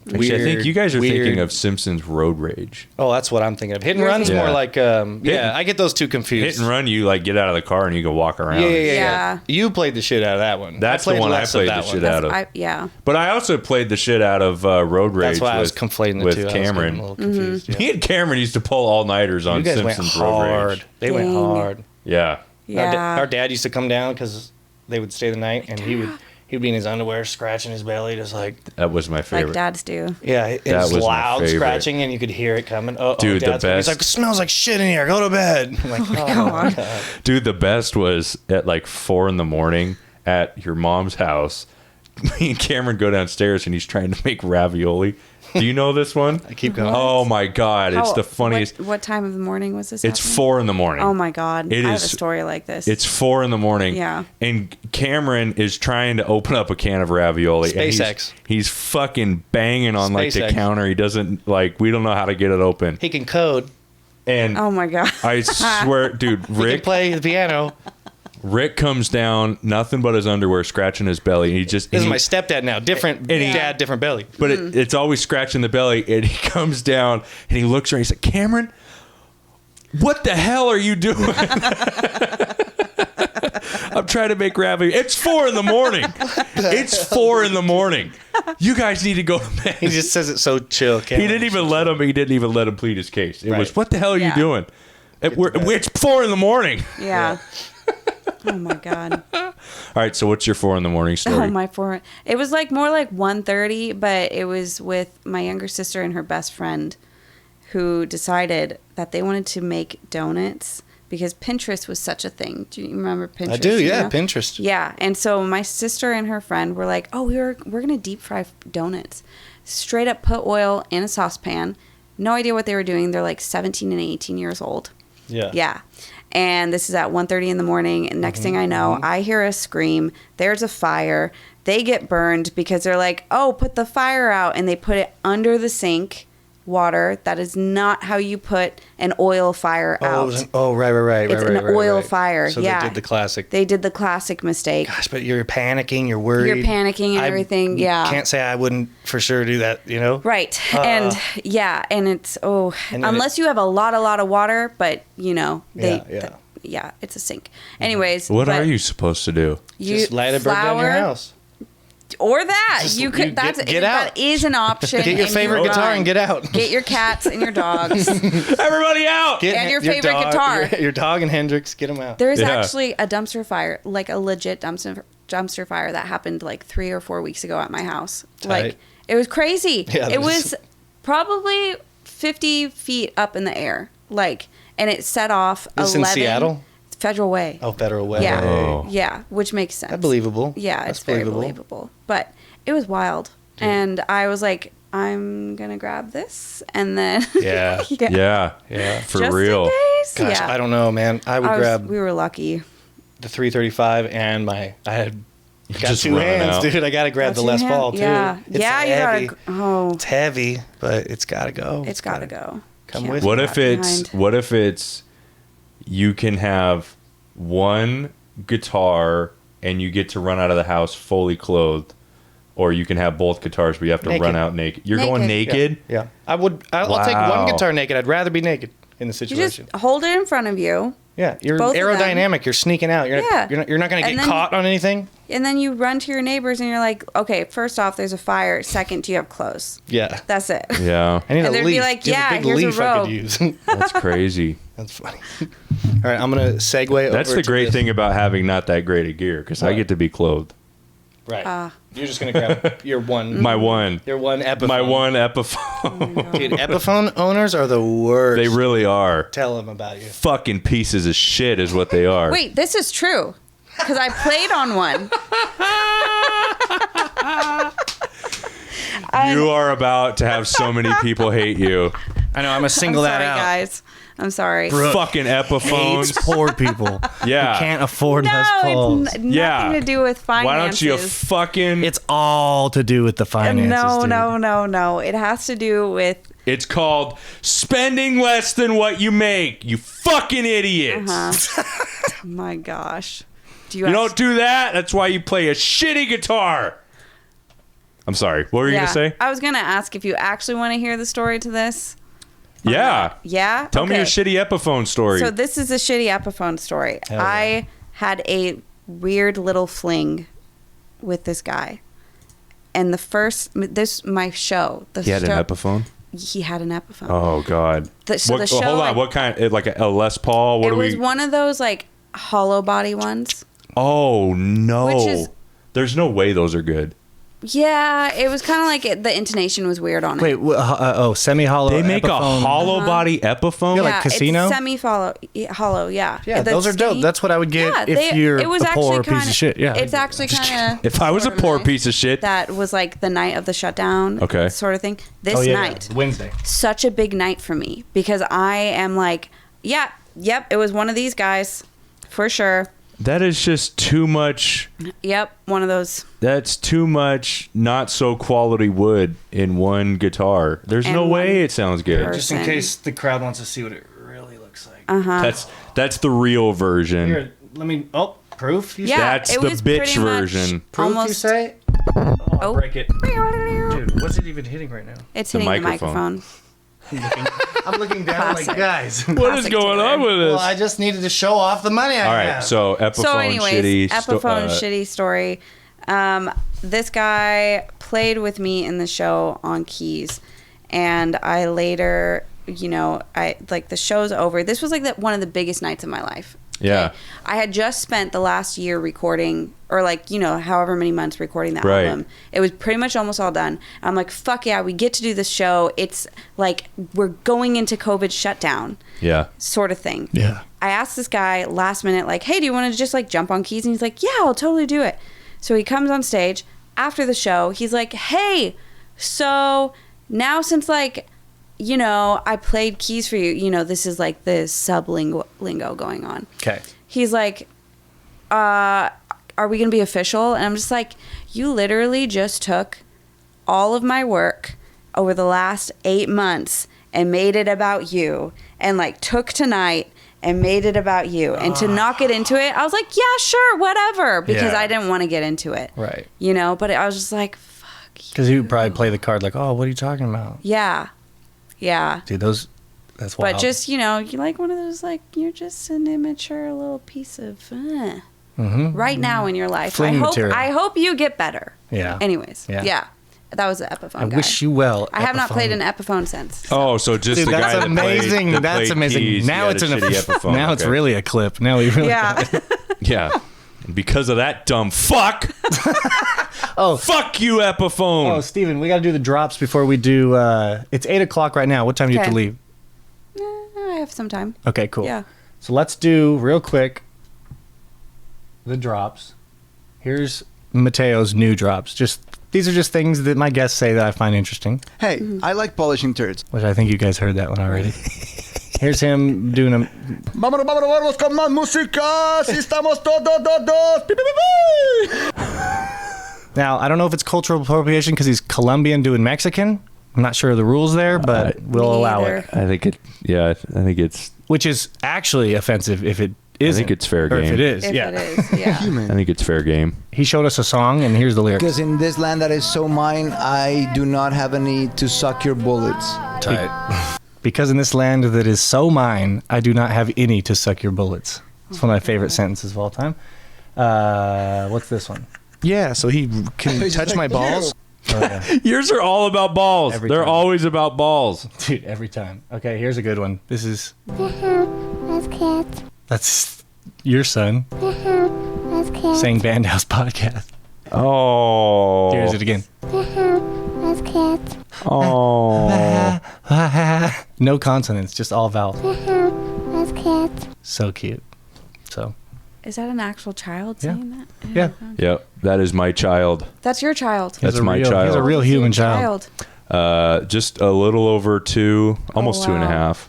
Actually, I think you guys are weird. thinking of Simpsons Road Rage. Oh, that's what I'm thinking of. Hit and run's Yeah. more like, I get those two confused. Hit and run, you like get out of the car and you can walk around. Yeah. Yeah. You played the shit out of that one. That's the one I less of played that the shit one. out of. Yeah. But I also played the shit out of Road Rage. That's why I was with, conflating the with two. I was getting Cameron. a little confused. Yeah. Me and Cameron used to pull all nighters on You guys Simpsons went Road hard. Rage. They went Dang. hard. Yeah. Yeah. Our dad used to come down because they would stay the night, and he'd be in his underwear, scratching his belly, just like That was my favorite. Like dads do. it That was was my loud favorite. scratching, and you could hear it coming. Oh, Dude, the Dad's coming. He's best- like, it smells like shit in here. Go to bed. I'm like, oh my god. Dude, the best was at like 4 a.m. at your mom's house. Me and Cameron go downstairs and he's trying to make ravioli. Do you know this one? I keep going. Oh my god, it's the funniest. What time of the morning was this? It's happening? 4 a.m. Oh my god. It I have is- a story like this. It's 4 a.m. Yeah. And Cameron is trying to open up a can of ravioli. and SpaceX. He's fucking banging on like the SpaceX. counter. He doesn't like. We don't know how to get it open. He can code. And Oh my god. I swear, dude, He can Rick play the piano. Rick comes down, nothing but his underwear, scratching his belly. And he just This is he- my stepdad now. Different And he- dad, different belly. But it's always scratching the belly, and he comes down and he looks around. He's like, Cameron, what the hell are you doing? I'm trying to make ravioli. It's 4 a.m. It's 4 a.m. You guys need to go to bed. He just says it so chill. He didn't even let him. He didn't even let him plead his case. It was, Right. what the hell are you Yeah. doing? It's 4 a.m. Yeah. Oh my god. All right. So what's your 4 a.m. story? Oh my for it was like more like 1:30, but it was with my younger sister and her best friend who decided that they wanted to make donuts because Pinterest was such a thing. Do you remember Pinterest? I do, you yeah. know? Pinterest. Yeah, and so my sister and her friend were like, "Oh, we're gonna deep fry donuts." Straight up put oil in a saucepan. No idea what they were doing. They're like 17 and 18 years old. Yeah. Yeah. And this is at 1:30 in the morning. And next thing I know, I hear a scream. There's a fire. They get burned because they're like, "Oh, put the fire out." And they put it under the sink water. That is not how you put an oil fire out. Right. It's an oil fire, So yeah. they did the classic. They did the classic mistake. Gosh, but you're panicking. You're worried. You're panicking and everything, yeah. Can't say I wouldn't for sure do that, you know? Right. And yeah, and it's And then unless you have a lot of water, but you know, they Yeah. it's a sink. Anyways, What but are you supposed to do? you Just light a bird down your flour house. or that. Just- You could you that's get out. that is an option. Get your and favorite you guitar run. and get out. Get your cats and your dogs. Everybody out! Get And your favorite dog, guitar. Your dog and Hendrix, get them out. There's Yeah. actually a dumpster fire, like a legit dumpster fire that happened like 3 or 4 weeks ago at my house. Tight. Like it was crazy. Yeah, it was probably 50 feet up in the air. Like, and it set off This 11 in Seattle? Federal Way. Oh, Federal Way. Yeah. Oh. Yeah, which makes sense. That's believable. Yeah, That's it's very believable. But it was wild. And I was like, I'm going to grab this. And then. Yeah. Yeah. For Just real. In case. Gosh, yeah. I don't know, man. I would grab We were lucky. the 335 and I had got Just two running hands, out. dude. I got to grab the Two Les hand- Paul, too. Yeah. It's Yeah, heavy. you gotta. Oh, It's heavy, but it's got to go. it's got to go. Come Can't with leave What that behind. if it's you can have one guitar and you get to run out of the house fully clothed, or you can have both guitars but you have to Naked. run out naked. You're going naked? Yeah. I'll take Wow. one guitar naked. I'd rather be naked in the You just situation. hold it in front of you, Yeah, you're both of them. aerodynamic. You're sneaking out. You're Yeah. you're not going to And get then- caught on anything. and then you run to your neighbors and you're like, okay, first off, there's a fire. Second, do you have clothes? Yeah. That's it. Yeah. I need And a they'd be leaf. like, Do you have yeah, a big here's a leaf I rope. could use. That's crazy. That's funny. All right, I'm going to segue That's over the to great this. thing about having not that great of gear because I Right. get to be clothed. Right. You're just going to grab your one. My one. Your one Epiphone. My one Epiphone. Dude, Epiphone owners are the worst. They really are. Tell them about you. Fucking pieces of shit is what they are. Wait, this is true. Because I played on one. You are about to have so many people hate you. I know. I'm going to single I'm that sorry, out. guys. I'm sorry. Fucking Epiphones. Hates poor people. Yeah. Who can't afford Les No, Pauls. it's nothing Yeah. to do with finances. Why don't you fucking... It's all to do with the finances. No. It has to do with It's called spending less than what you make, you fucking idiots. my gosh. Do You don't do that. That's why you play a shitty guitar. I'm sorry. What were you going to say? I was going to ask if you actually want to hear the story to this. Yeah. Yeah? Tell me your shitty Epiphone story. So this is a shitty Epiphone story. Hell yeah. I had a weird little fling with this guy. And my show. He had an Epiphone? He had an Epiphone. Oh, God. So the show, hold on. What kind? Like a Les Paul? It was one of those, like, hollow body ones. Oh, no. Which is... There's no way those are good. Yeah, it was kind of like the intonation was weird on it. Wait, semi-hollow. They make Epiphone. a hollow body Epiphone? Yeah, like casino? It's semi-hollow, yeah. Yeah, those are dope. That's what I would get if you're a poor piece of shit. Yeah, it's actually kind of... If I was a poor piece of shit. That was like the night of the shutdown sort of thing. This night. Wednesday. Such a big night for me because I am like, yep, it was one of these guys for sure. That is just too much. Yep, one of those. That's too much not so quality wood in one guitar. There's no way it sounds good. Just in case the crowd wants to see what it really looks like. That's the real version. Here, let me. Oh, proof. You Yeah, That's it the was bitch pretty much version. proof. almost- You say? Oh, I'll break it. Dude, what's it even hitting right now? It's The hitting microphone. the microphone. I'm looking down Classic. like, guys. What is Classic going Taylor. on with this? Well, I just needed to show off the money I All have. right, so Epiphone So anyways, shitty. Epiphone shitty story. This guy played with me in the show on keys, and I later, the show's over. This was like one of the biggest nights of my life. Yeah. Okay? I had just spent the last year recording, or however many months recording the Right. album. It was pretty much almost all done. I'm like, fuck yeah, we get to do this show. It's like we're going into COVID shutdown. Yeah. Sort of thing. Yeah. I asked this guy last minute, like, hey, do you want to just like jump on keys? And he's like, yeah, I'll totally do it. So he comes on stage after the show. He's like, hey, so now since I played keys for you, this is like the lingo going on. Okay. He's like, are we going to be official? And I'm just like, you literally just took all of my work over the last 8 months and made it about you, and like took tonight and made it about you. And to not get into it, I was like, yeah, sure, whatever, because I didn't want to get into it. Right. But I was just like, fuck you. Because he would probably play the card like, oh, what are you talking about? Yeah. Dude, that's wild. But just, you like one of those, like, you're just an immature little piece of right now in your life. Fling material. I hope you get better. Yeah. Anyways. Yeah. That was the Epiphone I guy. wish you well. I have not Epiphone. played an Epiphone since. Oh, so just Dude, the that's guy amazing. that played, That's amazing. Keys, Now it's Epiphone. now it's really a clip. Now we really Yeah. Yeah. Because of that dumb fuck. Oh. Fuck you, Epiphone. Oh, Steven, we got to do the drops before we do. It's 8:00 right now. What time do you have to Okay. leave? I have some time. Okay, cool. Yeah. So let's do real quick the drops. Here's Mateo's new drops. These are just things that my guests say that I find interesting, Hey, I like polishing turds. which I think you guys heard that one already. Here's him doing a. Vámonos con más música. Si estamos todos. Now, I don't know if it's cultural appropriation because he's Colombian doing Mexican. I'm not sure of the rules there, but we'll Me allow either. it. I think it's Which is actually offensive if it isn't. I think it's fair or game. if it is, If yeah. it is, yeah. I think it's fair game. He showed us a song, and here's the lyrics. Because in this land that is so mine, I do not have a need to suck your bullets. Tight. Because in this land that is so mine, I do not have any to suck your bullets. It's one of my favorite sentences of all time. What's this one? Yeah, so he can touch my balls. Oh, yeah. Yours are all about balls. Every They're time. always about balls. Dude, every time. Okay, here's a good one. This is... That's cats. That's your son That's cats. saying BandHouse podcast. Oh. Here's it again. That's cats. Oh. No consonants, just all vowels. That's cats. So cute. So, Is that an actual child Yeah. saying that? yeah. Yep. That is my child. That's your child. That's He's a my real- child. He's a real human child. Just a little over 2, almost wow. 2.5.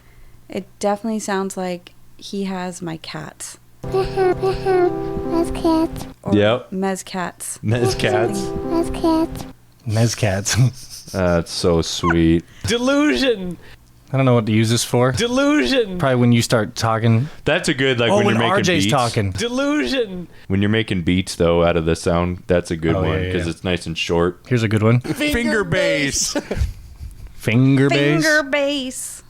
It definitely sounds like he has my cats. That's cats. Or Yep. Mez cats. Mez cats. That's cats. Mezcats. That's so sweet. Delusion. I don't know what to use this for. Delusion. Probably when you start talking. That's a good, like, when you're making RJ's beats. talking. Delusion. When you're making beats, though, out of the sound, that's a good one because it's nice and short. Here's a good one. Finger bass. Finger bass. Finger bass.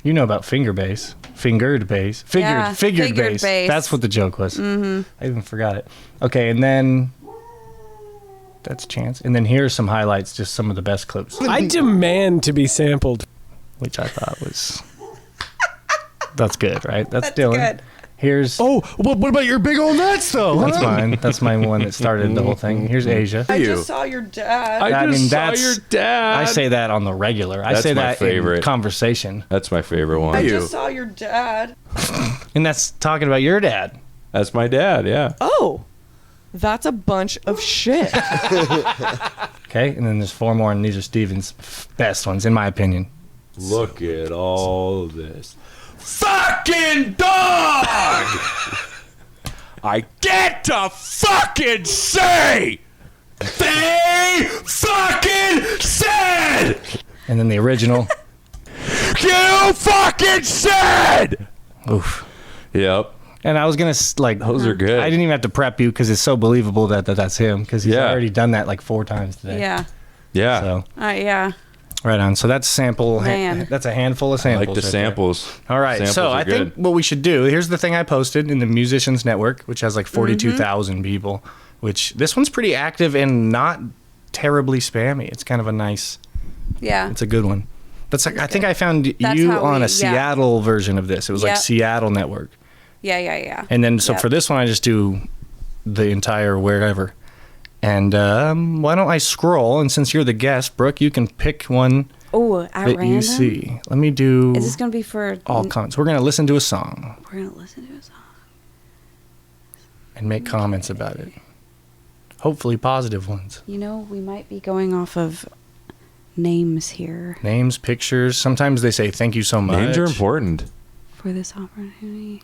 You know about finger bass. Fingered bass. Figured bass. That's what the joke was. Mm-hmm. I even forgot it. Okay, and then that's Chance. And then here's some highlights, just some of the best clips. I demand to be sampled. Which I thought was... That's good, right? That's Dylan. Good. Here's... Oh, what about your big old nuts, though? That's mine. That's my one that started the whole thing. Here's Asia. I just saw your dad. I just saw that's- your dad. I say that on the regular. I That's say my that in favorite. conversation. That's my favorite one. just saw your dad. And that's talking about your dad. That's my dad, yeah. Oh, that's a bunch of shit. Okay, and then there's 4 more, and these are Steven's best ones, in my opinion. Look at all of this. Fucking dog! I get to fucking say they fucking said! And then the original. You fucking said! Oof. Yep. And I was going to, like... Those are good. I didn't even have to prep you because it's so believable that's him because he's Yeah. already done that like 4 times today. Yeah. Yeah. So, Yeah. right on. So that's sample. Man. That's a handful of I samples. like the right there. samples. All right. Samples So are I think good. what we should do, here's the thing I posted in the Musicians Network, which has like 42,000 people, which this one's pretty active and not terribly spammy. It's kind of a nice, Yeah. it's a good one. That's like, I think I found That's you how on we- a Seattle version of this. It was like Yep. Seattle Network. Yeah. And then, so Yep. for this one, I just do the entire wherever. And why don't I scroll? And since you're the guest, Brooke, you can pick one Oh, at that random? you see. Let me do Is this going to be for... all comments. We're going to listen to a song We're going to listen to a song. and make comments about it. Hopefully positive ones. You know, we might be going off of names here Names, pictures. Sometimes they say thank you so much. Names are important. for this opportunity.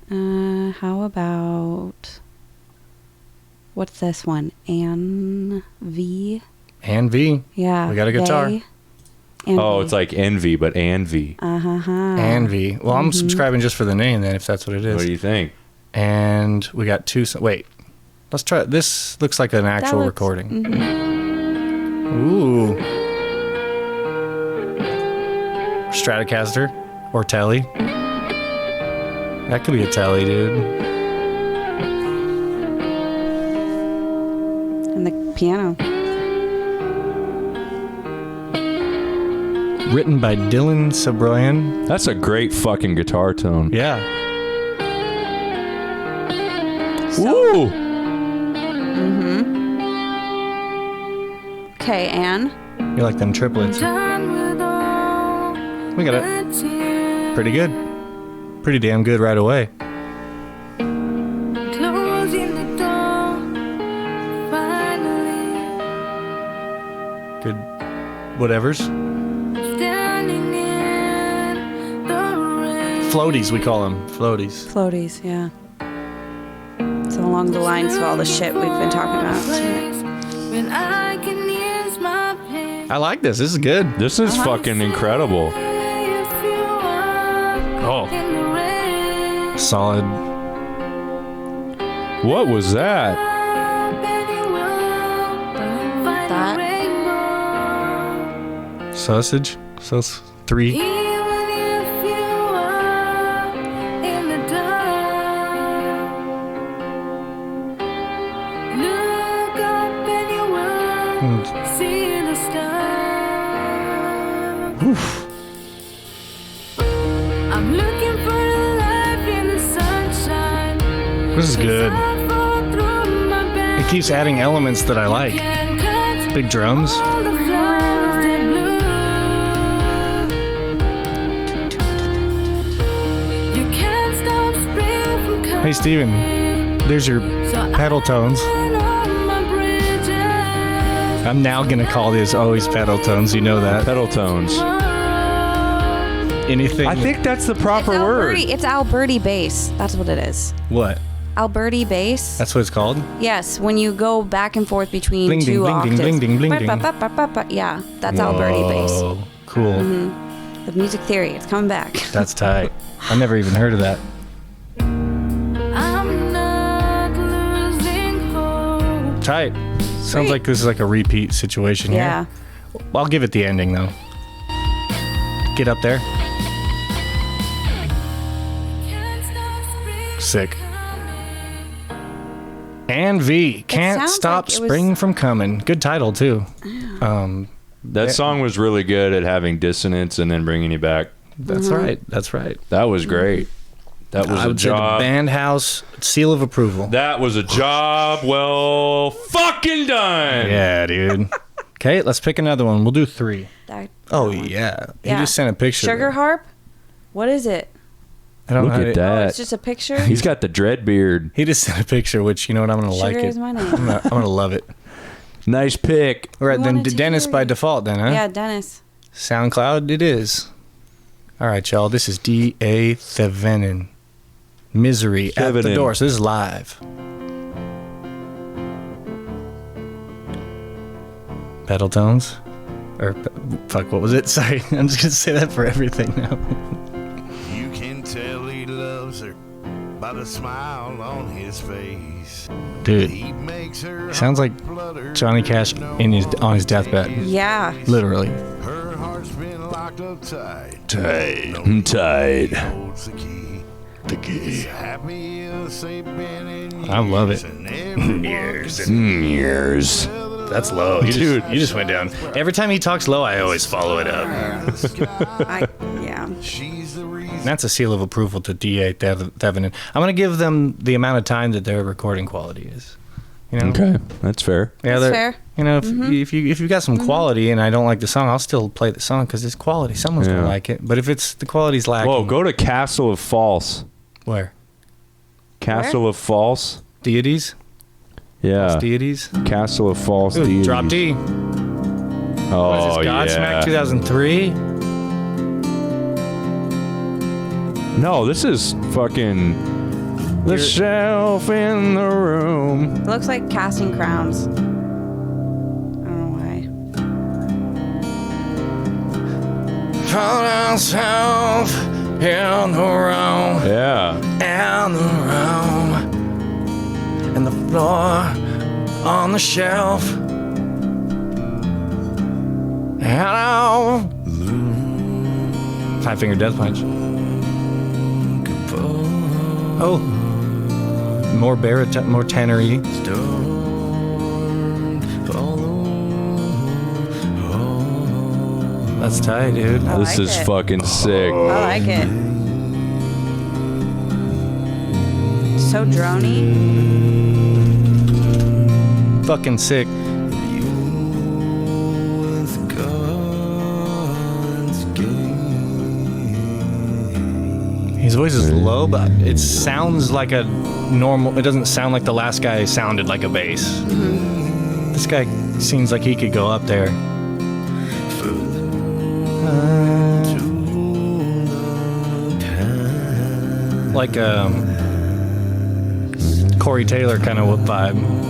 How about... What's this one? Ann V? And V. Yeah. We got a guitar. they, and Oh, V. it's like envy, but Anvy. Uh-huh. And V. Well, I'm subscribing just for the name then, if that's what it is. What do you think? And we got 2. Wait. Let's try. This looks like an actual looks- recording. Mhm. Ooh. Stratocaster or Telly. That could be a Telly, dude. And the piano. Written by Dylan Sabroyan. That's a great fucking guitar tone. Yeah. Woo! Okay, Anne. You like them triplets. We got it. Pretty good. Pretty damn good right away. Good whatevers. Floaties, we call them. Floaties. Floaties, yeah. So along the lines of all the shit we've been talking about. I like this. This is good. This is fucking incredible. Oh. Solid. What was that? Sausage. Sauce 3. Oof. This is good. It keeps adding elements that I like. Big drums. Hey Steven, there's your pedal tones. I'm now gonna call these always pedal tones, you know that. Pedal tones. Anything. I think that's the proper word. It's Alberti bass. That's what it is. What? Alberti bass. That's what it's called? Yes, when you go back and forth between Bling, ding, two bling, octaves. ding, bling, ding, bling, ding. Yeah, that's Alberti bass. Oh, cool. The music theory, it's coming back. That's tight. I never even heard of that. Tight. Sounds like this is like a repeat situation here. Yeah. I'll give it the ending though. Get up there. Sick. And V. Can't sounds Stop like it was- Spring from Coming. Good title too. That song was really good at having dissonance and then bringing you back. That's right. That's right. That was great. That was I a would say the job. BandHouse seal of approval. That was a job well fucking done. Yeah, dude. Okay, let's pick another one. We'll do 3. Oh yeah. He Yeah. just sent a picture. Sugar Harp? What is it? I don't Look know. at Oh, that. it's just a picture? He's got the dread beard. He just sent a picture, which you know what, I'm gonna like Sugar it. is my name. I'm gonna love it. Nice pick. All right, We then wanted to Dennis hear by you. default, then, huh? Yeah, Dennis. SoundCloud, it is. All right, y'all. This is D.A. Thevenin. Misery at the Thevenin. door. So this is live. Pedal tones, or fuck, what was it? Sorry, I'm just gonna say that for everything now. You can tell he loves her by the smile on his face. Dude, He makes her sounds like flutter. Johnny Cash on his deathbed. Yeah. Literally. Her heart's been locked up tight. Tight. Holds the key. It's happy as they've been in I love it. years, and everyone Years. That's low, dude. You just went down. Every time he talks low, I always follow it up. Yeah. She's the reason. And that's a seal of approval to D.A. Thevenin. I'm gonna give them the amount of time that their recording quality is. You know? Okay, that's fair. Yeah, That's they're- fair. You know, if you got some quality and I don't like the song, I'll still play the song because it's quality. Someone's Yeah. gonna like it. But if it's the quality's lacking, Whoa, go to Castle of False. where? Castle of False. Deities? Yeah. Deities? Castle of False Ooh, Deities. Drop D. Oh, What is this, Godsmack yeah. 2003? No, this is fucking the shelf in the room. It looks like Casting Crowns. I don't know why. Found ourselves in the room, Yeah. and the room, and the floor on the shelf. Hello. Five Finger Death Punch. Oh, more baritone, more tenory. That's tight, dude. I This like is it. fucking sick. I like it. So drony. Fucking sick. His voice is low, but it sounds like a normal. It doesn't sound like the last guy sounded like a bass. This guy seems like he could go up there. Like Corey Taylor kind of vibe.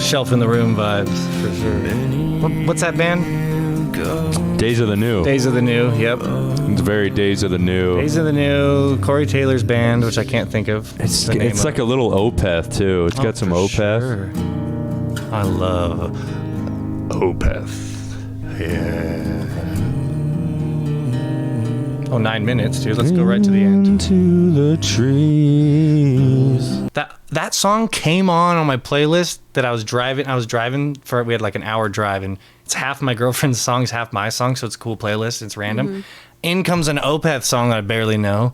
Shelf in the Room vibes for sure. What's that band? Days of the New. Days of the New. Yep. It's very Days of the New. Days of the New. Corey Taylor's band, which I can't think of. It's the name it's of like a little Opeth too. It's got some for Opeth. sure. I love Opeth. Yeah. Oh, 9 minutes, dude. Let's go right to the end. Into the trees. That song came on my playlist that I was driving. We had like an hour drive, and it's half my girlfriend's songs, half my songs, so it's a cool playlist. It's random. In comes an Opeth song that I barely know.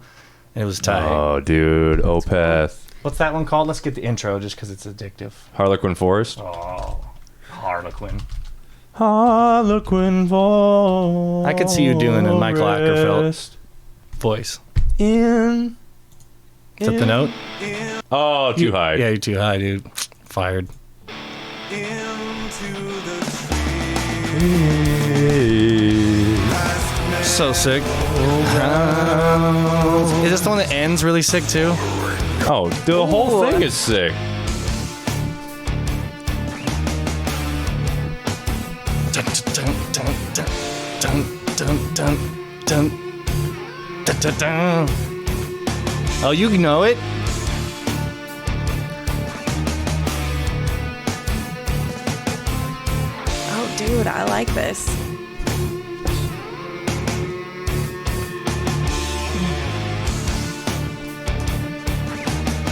It was tight. Oh, dude, Opeth. What's that one called? Let's get the intro just because it's addictive. Harlequin Forest. Oh, Harlequin. Harlequin Forest. I could see you doing a Michael Ackerfeld voice. In. Is that the note? Oh, too high. Yeah, you're too high, dude. Fired. Into the trees. So sick. Is this the one that ends really sick too? Oh, the whole thing is sick. Dun, dun, dun, dun, dun, dun, dun, dun, dun, dun. Oh, you know it? Oh, dude, I like this.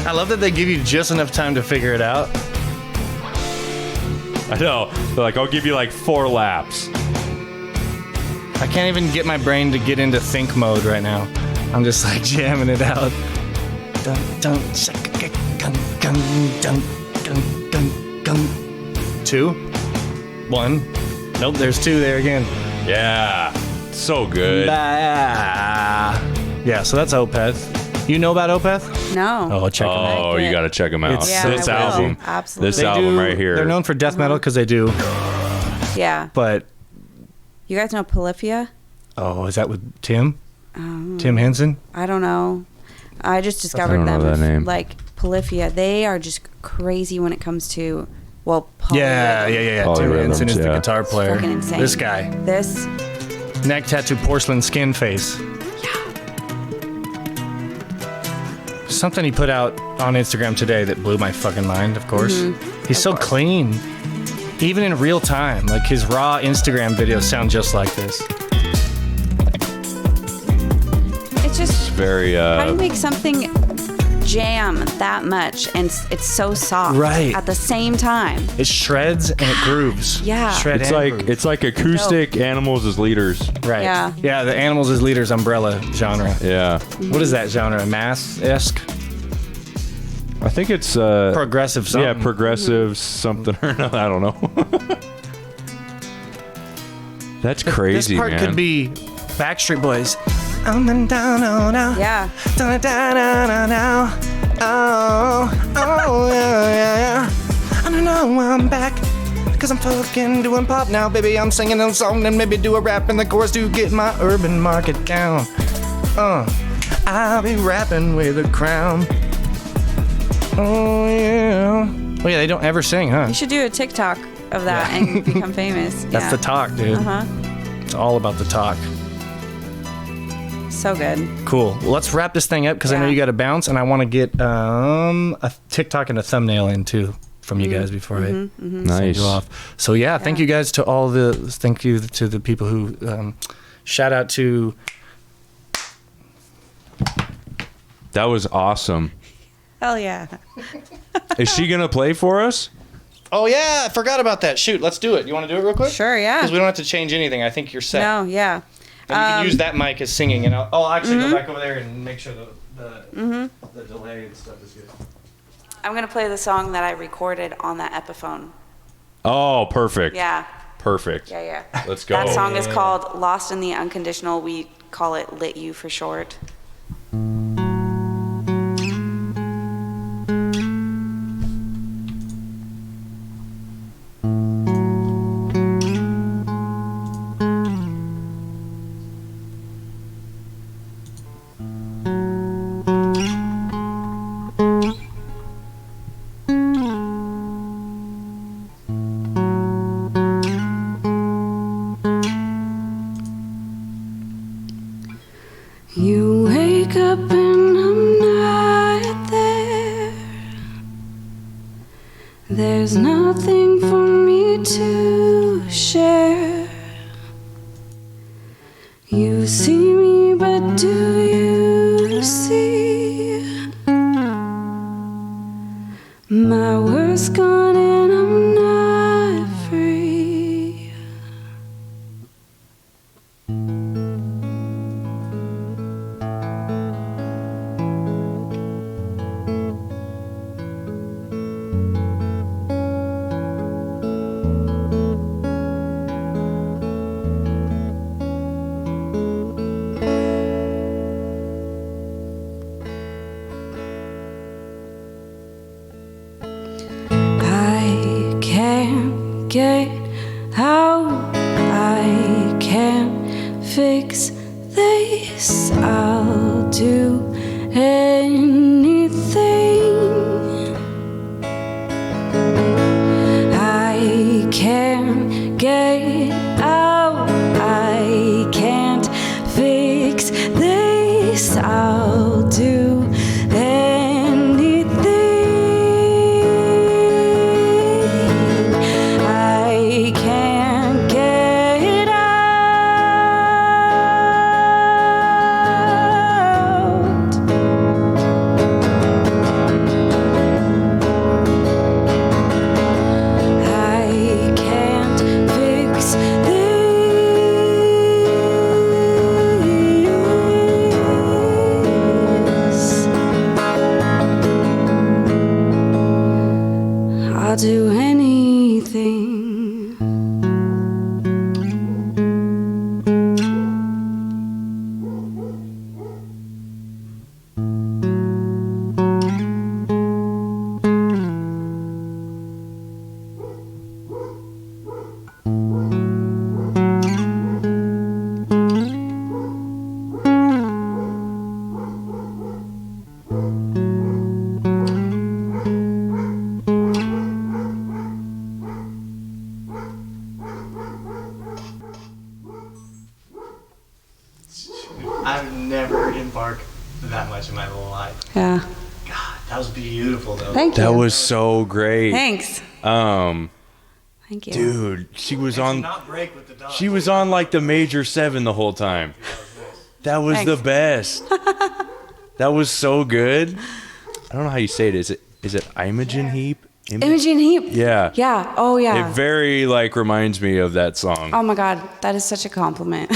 I love that they give you just enough time to figure it out. I know. They're like, I'll give you like 4 laps. I can't even get my brain to get into think mode right now. I'm just like jamming it out. Dun, dun, gun, gun, dun, gun, gun, gun. 2, 1. Nope, there's 2 there again. Yeah. So good. Yeah, so that's Opeth. You know about Opeth? No. Oh, check them out. Oh, you got to check them out. It's Yeah, this I will. album. Absolutely. This album right here. They're known for death metal because they do, Yeah. but You guys know Polyphia? oh, is that with Tim? Tim Henson? I don't know. I just discovered I don't know them. that name. Like Polyphia, they are just crazy when it comes to Yeah. Polyrhythms, Tim Henson is the yeah. guitar player. Fucking insane. This guy. This. Neck tattoo, porcelain skin face. Something he put out on Instagram today that blew my fucking mind, of course. He's so clean. Even in real time. Like his raw Instagram videos sound just like this. It's just Very, how do you make something jam that much and it's so soft Right. at the same time? It shreds and it grooves. Yeah. Shred it's and like groove. it's like acoustic animals as leaders. Right. Yeah. Yeah, the Animals as Leaders umbrella genre. Yeah. What is that genre? Mass-esque? I think it's Progressive something. Yeah, progressive something or no, I don't know. That's crazy, This part man. could be Backstreet Boys. Oh, Yeah. yeah. I don't know, I'm back. Cause I'm fucking doing pop now, baby. I'm singing a song and maybe do a rap in the chorus to get my urban market down. I'll be rapping with a crown. Oh yeah. Oh yeah, they don't ever sing, huh? You should do a TikTok of that and become famous. That's the talk, dude. It's all about the talk. So good. Cool. Well, let's wrap this thing up because I know Yeah. you got to bounce, and I want to get a TikTok and a thumbnail in too from you guys before I send Nice. you off. So yeah, thank you guys to thank you to the people who shout out to. That was awesome. Hell yeah. Is she gonna play for us? Oh yeah, I forgot about that. Shoot, let's do it. You want to do it real quick? Sure, yeah. Because we don't have to change anything. I think you're set. No, yeah. And you can use that mic as singing, and I'll actually go back over there and make sure the delay and stuff is good. I'm going to play the song that I recorded on that Epiphone. Oh, perfect. Yeah. Perfect. Yeah. Let's go. That song is called Lost in the Unconditional. We call it Lit You for short. You wake up and I'm not there. There's nothing for me to share. You see me, but do you see? My world's gone and I'm not free. I can't get out, I can't fix this, I'll do anything. I can't get out, I can't fix this, I'll do anything. I can't get out. I can't fix this. I'll do anything. I've never heard him bark that much in my life. Yeah. God, that was beautiful though. Thank you. That was so great. Thanks. Um, Thank you. dude, she was on. Not break with the dog. She was on like the major 7 the whole time. That was the best. That was so good. I don't know how you say it. Is it Imogen Heap? Imogen Heap. Yeah. Yeah. Oh, yeah. It very like reminds me of that song. Oh my God, that is such a compliment.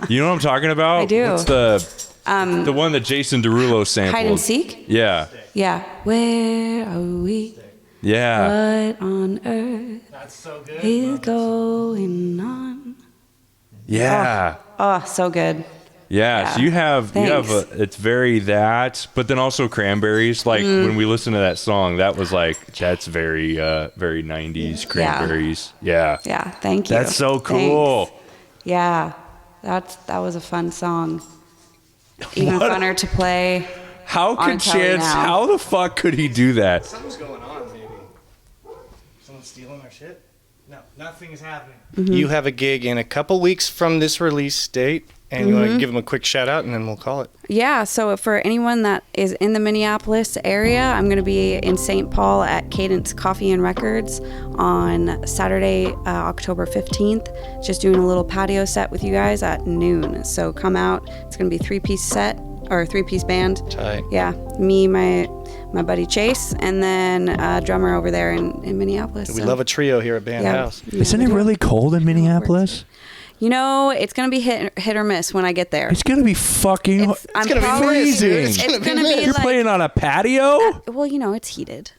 You know what I'm talking about? I do. What's the one that Jason Derulo sampled? Hide and seek. Yeah. Yeah. Where are we? Yeah. What on earth That's so good. is going on? Yeah. Oh, so good. Yeah, so you have it's very that, but then also Cranberries. Like when we listen to that song, that was like that's very very 90s Cranberries. Yeah. Yeah. Thank you. That's so cool. Thanks. Yeah. That was a fun song. Even funner to play. How on could telly Chance? now. How the fuck could he do that? Something's going on, maybe. Someone's stealing our shit? No, nothing is happening. Mm-hmm. You have a gig in a couple weeks from this release date, and you want to give them a quick shout out, and then we'll call it. Yeah, so for anyone that is in the Minneapolis area, I'm going to be in St. Paul at Cadence Coffee and Records on Saturday, October 15th. Just doing a little patio set with you guys at noon. So come out. It's going to be a 3-piece set, or a 3-piece band. Tight. Yeah, me, my buddy Chase, and then a drummer over there in Minneapolis. We love a trio here at BandHouse. Yeah, Isn't it really cold in Minneapolis? You know, it's going to be hit or miss when I get there. It's gonna be fucking. It's gonna be freezing. It's It's going to be You're like, playing on a patio? well, you know, it's heated.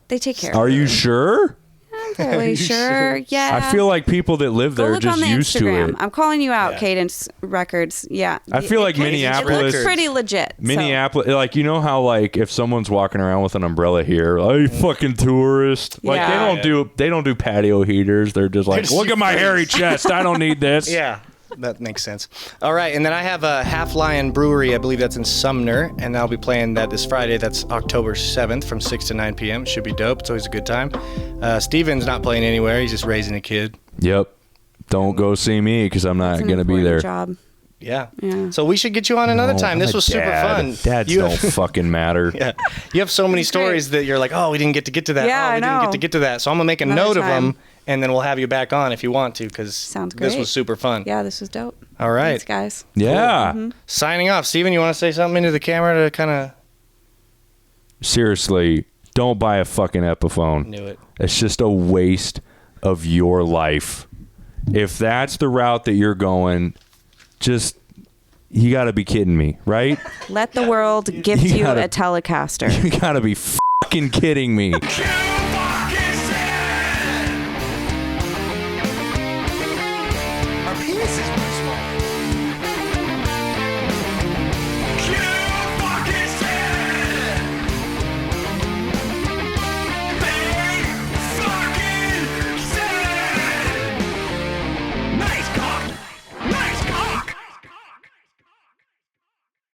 They take care Are of it. you sure? I'm fairly sure. Yeah. I feel like people that live Go there are look just on the used to Instagram. it. I'm calling you out, Cadence Records. Yeah. I feel like It Minneapolis- looks pretty legit. so- Minneapolis, like you know how like if someone's walking around with an umbrella here, hey fucking tourist, like Yeah. they don't do patio heaters. They're just like, just look at my hairy chest. I don't need this. Yeah, that makes sense. All right, and then I have a Half Lion Brewery. I believe that's in Sumner, and I'll be playing that this Friday. That's October 7th from 6 to 9 p.m. Should be dope. It's always a good time. Steven's not playing anywhere. He's just raising a kid. Yep. Don't go see me because I'm not It's an gonna be important there. Job. Yeah. Yeah. So we should get you on another time. This my was super dad. fun. Dads You- don't fucking matter. Yeah. You have so many stories that you're like, oh, we didn't get to that. Yeah, oh, we I didn't know. get to get to that. So I'm going to make a Another note of time. them, and then we'll have you back on if you want to, because Sounds this great. was super fun. Yeah, this was dope. All right. Thanks, guys. Yeah. Signing off. Steven, you want to say something into the camera to kind of... Seriously, don't buy a fucking Epiphone. Knew it. It's just a waste of your life. If that's the route that you're going, just you got to be kidding me, right? Let the world gift you gotta- a Telecaster. You got to be fucking kidding me.